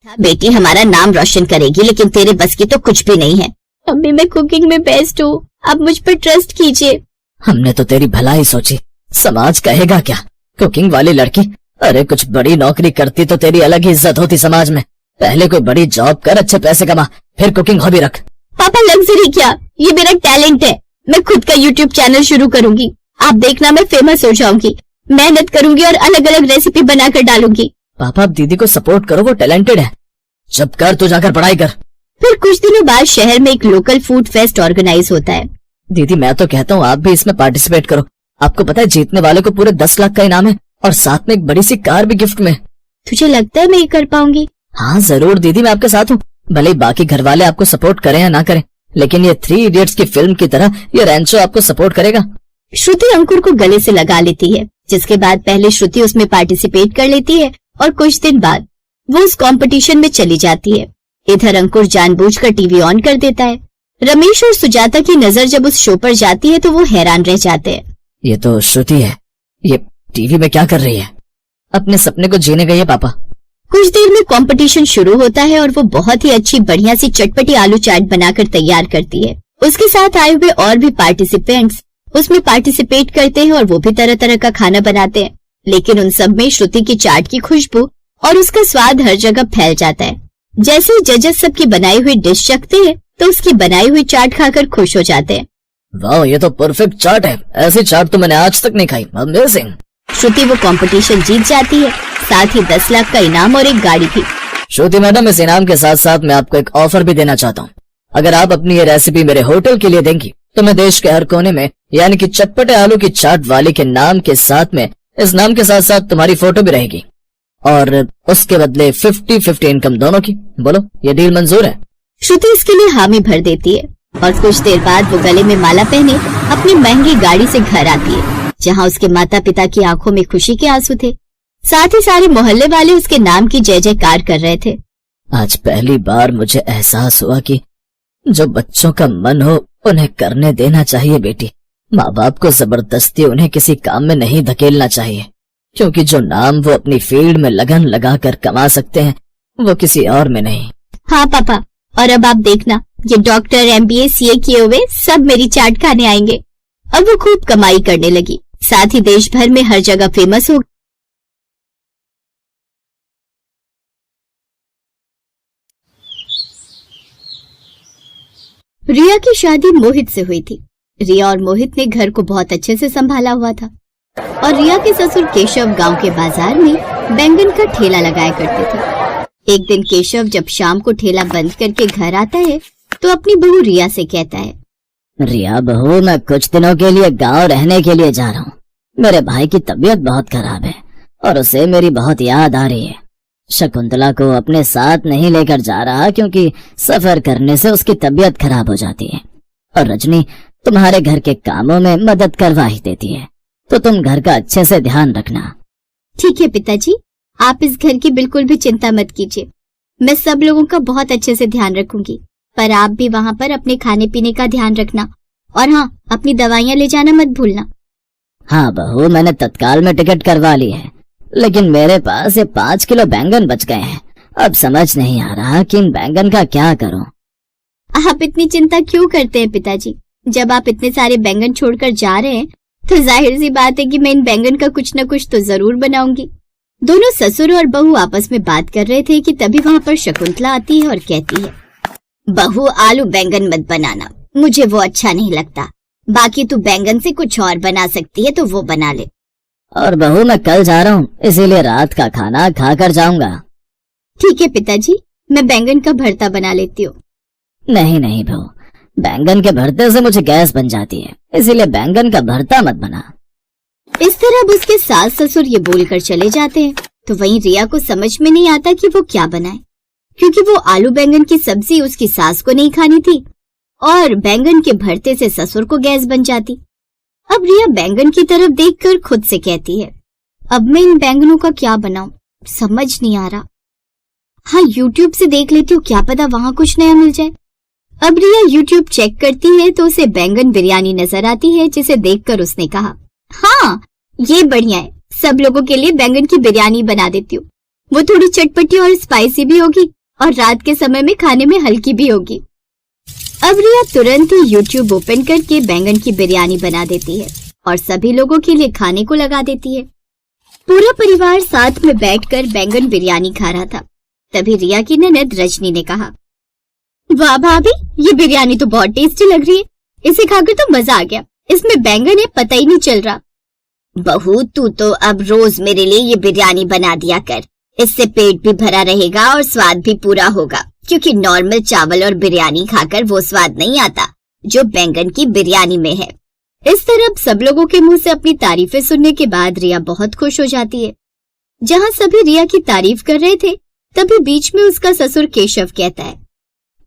बेटी हमारा नाम रोशन करेगी, लेकिन तेरे बस की तो कुछ भी नहीं है। मम्मी मैं कुकिंग में बेस्ट हूँ, आप मुझ पर ट्रस्ट कीजिए। हमने तो तेरी भलाई सोची, समाज कहेगा क्या? कुकिंग वाली लड़की, अरे कुछ बड़ी नौकरी करती तो तेरी अलग ही इज्जत होती समाज में। पहले कोई बड़ी जॉब कर, अच्छे पैसे कमा, फिर कुकिंग हॉबी रख। पापा लग्जरी क्या, ये मेरा टैलेंट है। मैं खुद का यूट्यूब चैनल शुरू करूंगी, आप देखना मैं फेमस हो जाऊंगी। मेहनत करूंगी और अलग अलग रेसिपी बनाकर डालूंगी। पापा आप दीदी को सपोर्ट करो, वो टैलेंटेड है। जब कर तो जाकर पढ़ाई कर। फिर कुछ दिनों बाद शहर में एक लोकल फूड फेस्ट ऑर्गेनाइज होता है। दीदी मैं तो कहता हूँ आप भी इसमें पार्टिसिपेट करो। आपको पता है जीतने वाले को पूरे 10 लाख का इनाम है और साथ में एक बड़ी सी कार भी गिफ्ट में। तुझे लगता है मैं ये कर पाऊंगी? हाँ जरूर दीदी, मैं आपके साथ हूँ। भले ही बाकी घर वाले आपको सपोर्ट करें या ना करें, लेकिन ये 3 इडियट्स की फिल्म की तरह ये रैंचो आपको सपोर्ट करेगा। श्रुति अंकुर को गले से लगा लेती है, जिसके बाद पहले श्रुति उसमें पार्टिसिपेट कर लेती है और कुछ दिन बाद वो उस कंपटीशन में चली जाती है। इधर अंकुर जानबूझकर टीवी ऑन कर देता है। रमेश और सुजाता की नजर जब उस शो पर जाती है तो वो हैरान रह जाते हैं। ये तो श्रुति है, ये टीवी में क्या कर रही है? अपने सपने को जीने गई है पापा। कुछ देर में कंपटीशन शुरू होता है और वो बहुत ही अच्छी बढ़िया सी चटपटी आलू चाट बनाकर तैयार करती है। उसके साथ आए हुए और भी पार्टिसिपेंट्स उसमें पार्टिसिपेट करते हैं और वो भी तरह तरह का खाना बनाते हैं, लेकिन उन सब में श्रुति की चाट की खुशबू और उसका स्वाद हर जगह फैल जाता है। जैसे ही जजेस सबकी बनाई हुई डिश चखते हैं तो उसकी बनाई हुई चाट खाकर खुश हो जाते हैं। वाह ये तो परफेक्ट चाट है, ऐसी चाट तो मैंने आज तक नहीं खाई। अमेजिंग। श्रुति वो कंपटीशन जीत जाती है, साथ ही 10 लाख का इनाम और एक गाड़ी भी। श्रुति मैडम इस इनाम के साथ साथ मैं आपको एक ऑफर भी देना चाहता हूँ। अगर आप अपनी ये रेसिपी मेरे होटल के लिए देंगी तो मैं देश के हर कोने में यानी कि चटपटे आलू की चाट वाली के नाम के साथ में इस नाम के साथ साथ तुम्हारी फोटो भी रहेगी और उसके बदले 50-50 इनकम दोनों की। बोलो ये डील मंजूर है? श्रुति इसके लिए हामी भर देती है और कुछ देर बाद वो गले में माला पहने अपनी महंगी गाड़ी से घर आती है, जहाँ उसके माता पिता की आंखों में खुशी के आंसू थे। साथ ही सारे मोहल्ले वाले उसके नाम की जय जयकार कर रहे थे। आज पहली बार मुझे एहसास हुआ कि जो बच्चों का मन हो उन्हें करने देना चाहिए बेटी। माँ बाप को जबरदस्ती उन्हें किसी काम में नहीं धकेलना चाहिए, क्योंकि जो नाम वो अपनी फील्ड में लगन लगाकर कमा सकते हैं वो किसी और में नहीं। हाँ पापा, और अब आप देखना ये डॉक्टर MBA CA किए हुए सब मेरी चाट खाने आएंगे। और वो खूब कमाई करने लगी, साथ ही देश भर में हर जगह फेमस हो। रिया की शादी मोहित से हुई थी। रिया और मोहित ने घर को बहुत अच्छे से संभाला हुआ था और रिया के ससुर केशव गांव के बाजार में बैंगन का ठेला लगाया करते थे। एक दिन केशव जब शाम को ठेला बंद करके घर आता है तो अपनी बहू रिया से कहता है, रिया बहू मैं कुछ दिनों के लिए गांव रहने के लिए जा रहा हूँ। मेरे भाई की तबीयत बहुत खराब है और उसे मेरी बहुत याद आ रही है। शकुंतला को अपने साथ नहीं लेकर जा रहा क्योंकि सफर करने से उसकी तबीयत खराब हो जाती है और रजनी तुम्हारे घर के कामों में मदद करवा ही देती है, तो तुम घर का अच्छे से ध्यान रखना। ठीक है पिताजी, आप इस घर की बिल्कुल भी चिंता मत कीजिए। मैं सब लोगों का बहुत अच्छे से ध्यान रखूंगी, पर आप भी वहाँ पर अपने खाने पीने का ध्यान रखना और हाँ अपनी दवाइयाँ ले जाना मत भूलना। हाँ बहू मैंने तत्काल में टिकट करवा ली है, लेकिन मेरे पास ये 5 किलो बैंगन बच गए हैं। अब समझ नहीं आ रहा कि इन बैंगन का क्या करूं। आप इतनी चिंता क्यों करते हैं पिताजी? जब आप इतने सारे बैंगन छोड़कर जा रहे हैं तो जाहिर सी बात है कि मैं इन बैंगन का कुछ न कुछ तो जरूर बनाऊंगी। दोनों ससुर और बहू आपस में बात कर रहे थे कि तभी वहाँ पर शकुंतला आती है और कहती है, बहू आलू बैंगन मत बनाना, मुझे वो अच्छा नहीं लगता। बाकी तू बैंगन से कुछ और बना सकती है तो वो बना ले। और बहू मैं कल जा रहा हूँ, इसीलिए रात का खाना खाकर जाऊंगा। ठीक है पिताजी, मैं बैंगन का भरता बना लेती हूँ। नहीं नहीं बहू, बैंगन के भरते से मुझे गैस बन जाती है, इसीलिए बैंगन का भरता मत बना। इस तरह अब उसके सास ससुर ये बोलकर चले जाते हैं तो वहीं रिया को समझ में नहीं आता कि वो क्या बनाए, क्योंकि वो आलू बैंगन की सब्जी उसकी सास को नहीं खानी थी और बैंगन के भरते से ससुर को गैस बन जाती। अब रिया बैंगन की तरफ देखकर खुद से कहती है, अब मैं इन बैंगनों का क्या बनाऊं, समझ नहीं आ रहा। हाँ YouTube से देख लेती हूँ, क्या पता वहाँ कुछ नया मिल जाए। अब रिया YouTube चेक करती है तो उसे बैंगन बिरयानी नजर आती है, जिसे देखकर उसने कहा, हाँ ये बढ़िया है, सब लोगों के लिए बैंगन की बिरयानी बना देती हूँ। वो थोड़ी चटपटी और स्पाइसी भी होगी और रात के समय में खाने में हल्की भी होगी। अब रिया तुरंत ही YouTube ओपन करके बैंगन की बिरयानी बना देती है और सभी लोगों के लिए खाने को लगा देती है। पूरा परिवार साथ में बैठकर बैंगन बिरयानी खा रहा था। तभी रिया की ननद रजनी ने कहा, वाह भाभी, ये बिरयानी तो बहुत टेस्टी लग रही है। इसे खाकर तो मजा आ गया। इसमें बैंगन है, पता ही नहीं चल रहा। बहू, तू तो अब रोज मेरे लिए ये बिरयानी बना दिया कर। इससे पेट भी भरा रहेगा और स्वाद भी पूरा होगा, क्योंकि नॉर्मल चावल और बिरयानी खाकर वो स्वाद नहीं आता जो बैंगन की बिरयानी में है। इस तरह सब लोगों के मुंह से अपनी तारीफें सुनने के बाद रिया बहुत खुश हो जाती है। जहां सभी रिया की तारीफ कर रहे थे, तभी बीच में उसका ससुर केशव कहता है,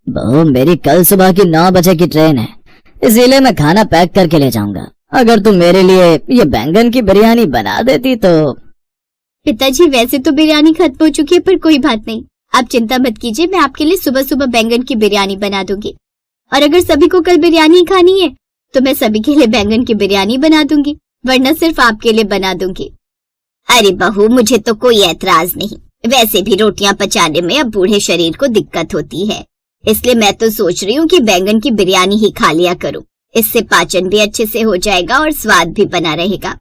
बहू, मेरी कल सुबह की 9 बजे की ट्रेन है, इसीलिए मैं खाना पैक करके ले जाऊंगा। अगर तुम मेरे लिए ये बैंगन की बिरयानी बना देती तो। पिताजी, वैसे तो बिरयानी खत्म हो चुकी है, पर कोई बात नहीं, आप चिंता मत कीजिए। मैं आपके लिए सुबह सुबह बैंगन की बिरयानी बना दूंगी। और अगर सभी को कल बिरयानी खानी है तो मैं सभी के लिए बैंगन की बिरयानी बना दूंगी, वरना सिर्फ आपके लिए बना दूंगी। अरे बहू, मुझे तो कोई ऐतराज नहीं। वैसे भी रोटियां पचाने में अब बूढ़े शरीर को दिक्कत होती है, इसलिए मैं तो सोच रही हूँ कि बैंगन की बिरयानी ही खा लिया करूँ। इससे पाचन भी अच्छे से हो जाएगा और स्वाद भी बना रहेगा।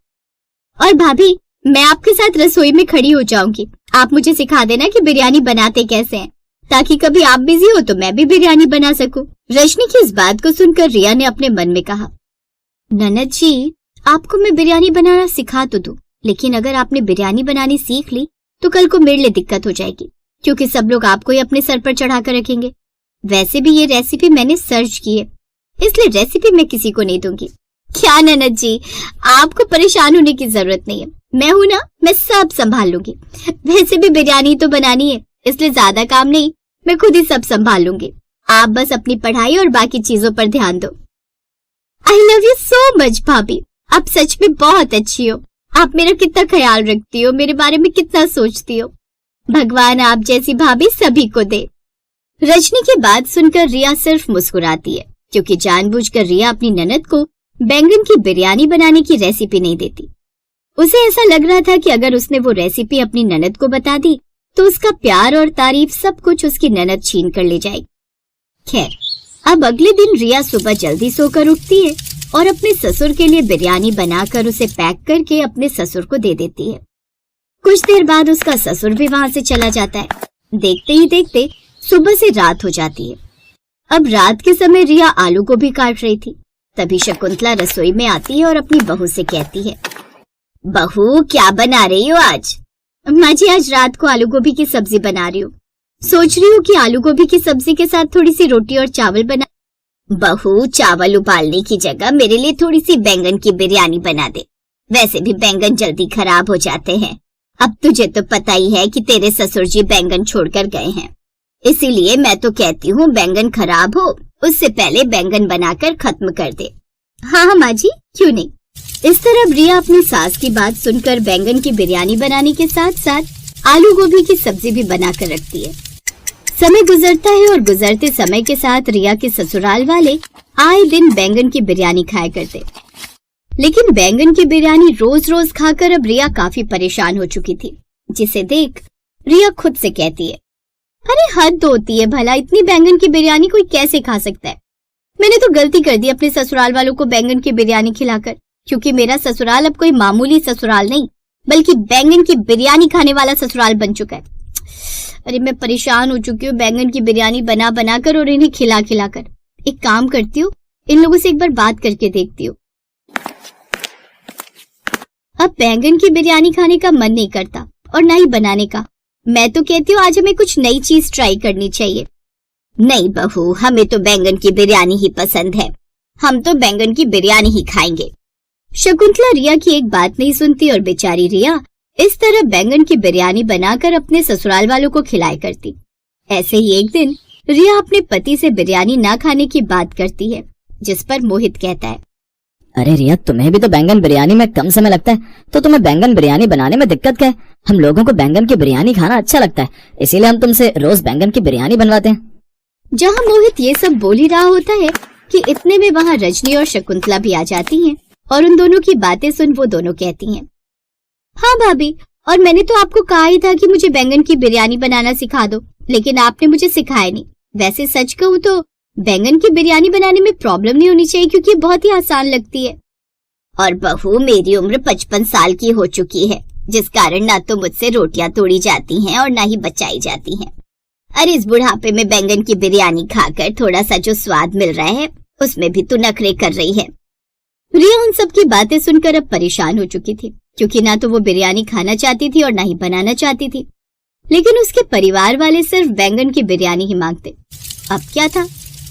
और भाभी, मैं आपके साथ रसोई में खड़ी हो जाऊंगी। आप मुझे सिखा देना कि बिरयानी बनाते कैसे हैं, ताकि कभी आप बिजी हो तो मैं भी बिरयानी बना सकूं। रजनी की इस बात को सुनकर रिया ने अपने मन में कहा, ननद जी, आपको मैं बिरयानी बनाना सिखा तो दूं, लेकिन अगर आपने बिरयानी बनानी सीख ली तो कल को मेरे लिए दिक्कत हो जाएगी, क्योंकि सब लोग आपको ही अपने सर पर चढ़ा कर रखेंगे। वैसे भी ये रेसिपी मैंने सर्च की है, इसलिए रेसिपी मैं किसी को नहीं दूंगी। क्या ननद जी, आपको परेशान होने की जरूरत नहीं है, मैं हूं ना, मैं सब संभाल लूंगी। वैसे भी बिरयानी तो बनानी है, इसलिए ज्यादा काम नहीं, मैं खुद ही सब संभाल लूंगी। आप बस अपनी पढ़ाई और बाकी चीजों पर ध्यान दो। I love you so much भाभी, आप सच में बहुत अच्छी हो। आप मेरा कितना ख्याल रखती हो, मेरे बारे में कितना सोचती हो। भगवान आप जैसी भाभी सभी को दे। रजनी की बात सुनकर रिया सिर्फ मुस्कुराती है, क्योंकि जानबूझकर रिया अपनी ननद को बैंगन की बिरयानी बनाने की रेसिपी नहीं देती। उसे ऐसा लग रहा था कि अगर उसने वो रेसिपी अपनी ननद को बता दी तो उसका प्यार और तारीफ सब कुछ उसकी ननद छीन कर ले जाएगी। खैर, अब अगले दिन रिया सुबह जल्दी सोकर उठती है और अपने ससुर के लिए बिरयानी बनाकर उसे पैक करके अपने ससुर को दे देती है। कुछ देर बाद उसका ससुर भी वहां से चला जाता है। देखते ही देखते सुबह से रात हो जाती है। अब रात के समय रिया आलू गोभी काट रही थी। तभी शकुंतला रसोई में आती है और अपनी बहू से कहती है, बहू, क्या बना रही हो आज? माँ जी, आज रात को आलू गोभी की सब्जी बना रही हूँ। सोच रही हूँ कि आलू गोभी की सब्जी के साथ थोड़ी सी रोटी और चावल बना। बहू, चावल उबालने की जगह मेरे लिए थोड़ी सी बैंगन की बिरयानी बना दे। वैसे भी बैंगन जल्दी खराब हो जाते हैं। अब तुझे तो पता ही है कि तेरे ससुर जी बैंगन छोड़कर गए हैं, इसीलिए मैं तो कहती हूँ बैंगन खराब हो उससे पहले बैंगन बनाकर खत्म कर दे। हाँ माँ जी, क्यों नहीं। इस तरह रिया अपनी सास की बात सुनकर बैंगन की बिरयानी बनाने के साथ साथ आलू गोभी की सब्जी भी बनाकर रखती है। समय गुजरता है और गुजरते समय के साथ रिया के ससुराल वाले आए दिन बैंगन की बिरयानी खाया करते। लेकिन बैंगन की बिरयानी रोज रोज खाकर अब रिया काफी परेशान हो चुकी थी, जिसे देख रिया खुद से कहती है, अरे हद होती है भला, इतनी बैंगन की बिरयानी कोई कैसे खा सकता है। मैंने तो गलती कर दी अपने ससुराल वालों को बैंगन की बिरयानी खिलाकर, क्योंकि मेरा ससुराल अब कोई मामूली ससुराल नहीं बल्कि बैंगन की बिरयानी खाने वाला ससुराल बन चुका है। अरे मैं परेशान हो चुकी हूँ बैंगन की बिरयानी बना बना कर और इन्हें खिला खिला कर। एक काम करती हूँ, इन लोगों से एक बार बात करके देखती हूँ। अब बैंगन की बिरयानी खाने का मन नहीं करता और ना ही बनाने का। मैं तो कहती हूँ आज हमें कुछ नई चीज ट्राई करनी चाहिए। नहीं बहू, हमें तो बैंगन की बिरयानी ही पसंद है। हम तो बैंगन की बिरयानी ही खाएंगे। शकुंतला रिया की एक बात नहीं सुनती और बेचारी रिया इस तरह बैंगन की बिरयानी बनाकर अपने ससुराल वालों को खिलाया करती। ऐसे ही एक दिन रिया अपने पति से बिरयानी ना खाने की बात करती है, जिस पर मोहित कहता है, अरे रिया, तुम्हें भी तो बैंगन बिरयानी में कम समय लगता है, तो तुम्हें बैंगन बिरयानी बनाने में दिक्कत क्या है? हम लोगों को बैंगन की बिरयानी खाना अच्छा लगता है, इसीलिए हम तुमसे रोज बैंगन की बिरयानी बनवाते हैं। जहाँ मोहित ये सब बोल ही रहा होता है कि इतने में वहाँ रजनी और शकुंतला भी आ जाती हैं और उन दोनों की बातें सुन वो दोनों कहती हैं, हाँ भाभी, और मैंने तो आपको कहा ही था कि मुझे बैंगन की बिरयानी बनाना सिखा दो, लेकिन आपने मुझे सिखाया नहीं। वैसे सच कहूँ तो बैंगन की बिरयानी बनाने में प्रॉब्लम नहीं होनी चाहिए, क्योंकि ये बहुत ही आसान लगती है। और बहू, मेरी उम्र 55 साल की हो चुकी है, जिस कारण ना तो मुझसे रोटियां तोड़ी जाती हैं और ना ही बचाई जाती हैं। अरे इस बुढ़ापे में बैंगन की बिरयानी खाकर थोड़ा सा जो स्वाद मिल रहा है, उसमें भी तू नखरे कर रही है। रिया उन सब की बातें सुनकर अब परेशान हो चुकी थी, क्योंकि ना तो वो बिरयानी खाना चाहती थी और ना ही बनाना चाहती थी। लेकिन उसके परिवार वाले सिर्फ बैंगन की बिरयानी ही मांगते। अब क्या था,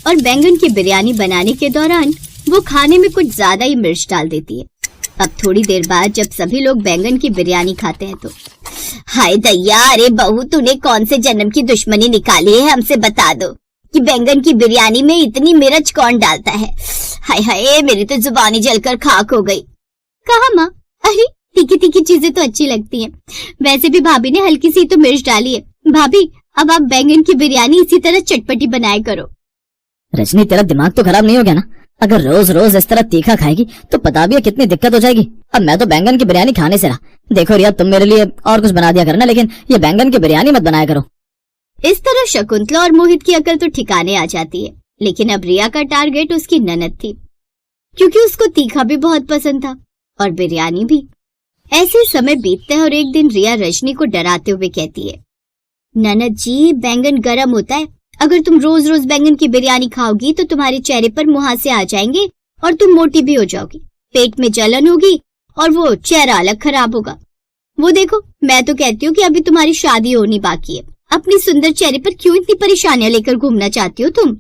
और बैंगन की बिरयानी बनाने के दौरान वो खाने में कुछ ज्यादा ही मिर्च डाल देती है। अब थोड़ी देर बाद जब सभी लोग बैंगन की बिरयानी खाते हैं तो हाय दैया, अरे बहू, तूने कौन से जन्म की दुश्मनी निकाली है? हमसे बता दो कि बैंगन की बिरयानी में इतनी मिर्च कौन डालता है? हाय हाय, मेरी तो जुबानी जलकर खाक हो गई। कहा माँ, अरे तीखी तीखी चीजें तो अच्छी लगती हैं। वैसे भी भाभी ने हल्की सी तो मिर्च डाली है। भाभी, अब आप बैंगन की बिरयानी इसी तरह चटपटी बनाया करो। रजनी, तेरा दिमाग तो खराब नहीं हो गया ना? अगर रोज रोज इस तरह तीखा खाएगी तो पता भी है कितनी दिक्कत हो जाएगी। अब मैं तो बैंगन की बिरयानी खाने से रहा। देखो रिया, तुम मेरे लिए और कुछ बना दिया करना, लेकिन ये बैंगन की बिरयानी मत बनाया करो। इस तरह शकुंतला और मोहित की अकल तो ठिकाने आ जाती है। लेकिन अब रिया का टारगेट उसकी ननद थी, क्योंकि उसको तीखा भी बहुत पसंद था और बिरयानी भी। ऐसे समय बीतते हैं और एक दिन रिया रजनी को डराते हुए कहती है, ननद जी, बैंगन गर्म होता है। अगर तुम रोज रोज बैंगन की बिरयानी खाओगी तो तुम्हारे चेहरे पर मुहासे आ जाएंगे और तुम मोटी भी हो जाओगी, पेट में जलन होगी और वो चेहरा अलग खराब होगा। वो देखो, मैं तो कहती हूँ कि अभी तुम्हारी शादी होनी बाकी है। अपनी सुंदर चेहरे पर क्यों इतनी परेशानियां लेकर घूमना चाहती हो तुम?